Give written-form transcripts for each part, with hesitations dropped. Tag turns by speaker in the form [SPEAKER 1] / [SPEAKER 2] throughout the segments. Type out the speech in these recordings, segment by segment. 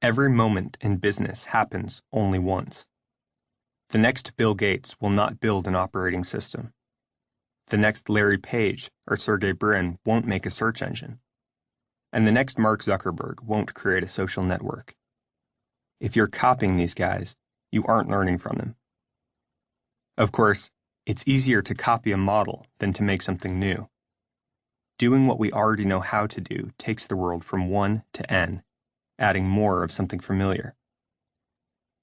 [SPEAKER 1] Every moment in business happens only once. The next Bill Gates will not build an operating system. The next Larry Page or Sergey Brin won't make a search engine. And the next Mark Zuckerberg won't create a social network. If you're copying these guys, you aren't learning from them. Of course, it's easier to copy a model than to make something new. Doing what we already know how to do takes the world from 1 to n, adding more of something familiar.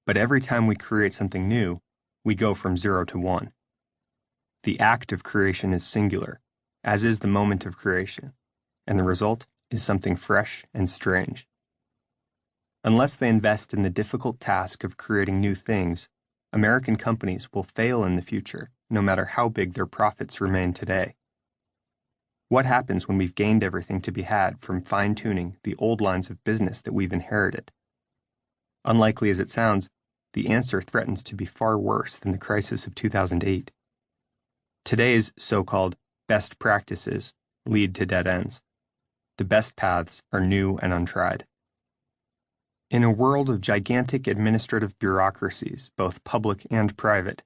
[SPEAKER 1] But every time we create something new, we go from 0 to 1. The act of creation is singular, as is the moment of creation, and the result is something fresh and strange. Unless they invest in the difficult task of creating new things, American companies will fail in the future, no matter how big their profits remain today. What happens when we've gained everything to be had from fine-tuning the old lines of business that we've inherited? Unlikely as it sounds, the answer threatens to be far worse than the crisis of 2008. Today's so-called best practices lead to dead ends. The best paths are new and untried. In a world of gigantic administrative bureaucracies, both public and private,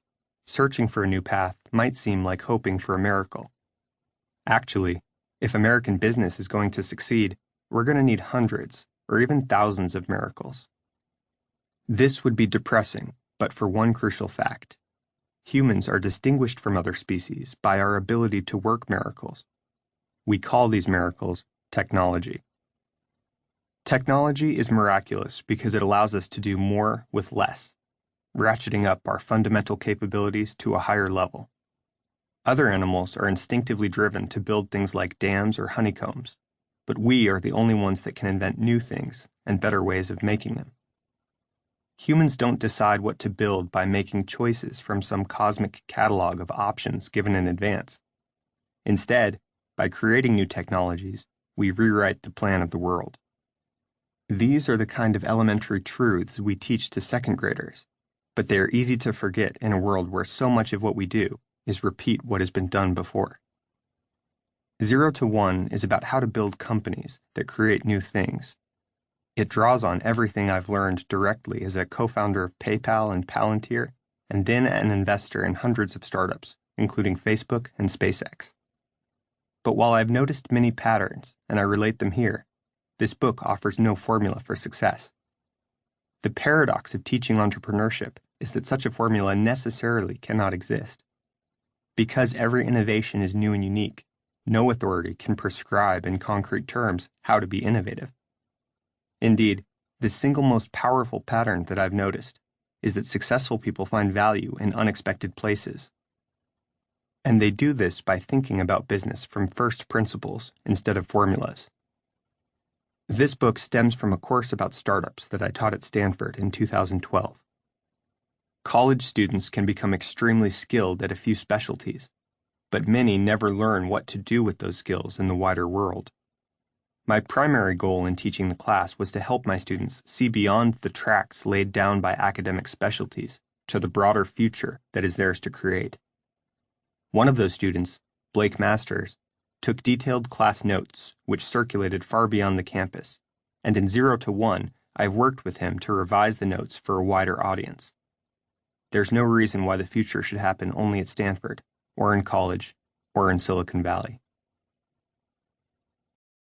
[SPEAKER 1] searching for a new path might seem like hoping for a miracle. Actually, if American business is going to succeed, we're going to need hundreds or even thousands of miracles. This would be depressing, but for one crucial fact. Humans are distinguished from other species by our ability to work miracles. We call these miracles technology. Technology is miraculous because it allows us to do more with less, ratcheting up our fundamental capabilities to a higher level. Other animals are instinctively driven to build things like dams or honeycombs, but we are the only ones that can invent new things and better ways of making them. Humans don't decide what to build by making choices from some cosmic catalog of options given in advance. Instead, by creating new technologies, we rewrite the plan of the world. These are the kind of elementary truths we teach to second graders, but they are easy to forget in a world where so much of what we do is repeat what has been done before. 0 to 1 is about how to build companies that create new things. It draws on everything I've learned directly as a co-founder of PayPal and Palantir, and then an investor in hundreds of startups, including Facebook and SpaceX. But while I've noticed many patterns, and I relate them here, this book offers no formula for success. The paradox of teaching entrepreneurship is that such a formula necessarily cannot exist. Because every innovation is new and unique, no authority can prescribe in concrete terms how to be innovative. Indeed, the single most powerful pattern that I've noticed is that successful people find value in unexpected places. And they do this by thinking about business from first principles instead of formulas. This book stems from a course about startups that I taught at Stanford in 2012. College students can become extremely skilled at a few specialties, but many never learn what to do with those skills in the wider world. My primary goal in teaching the class was to help my students see beyond the tracks laid down by academic specialties to the broader future that is theirs to create. One of those students, Blake Masters, took detailed class notes which circulated far beyond the campus, and in 0 to 1, I've worked with him to revise the notes for a wider audience. There's no reason why the future should happen only at Stanford, or in college, or in Silicon Valley.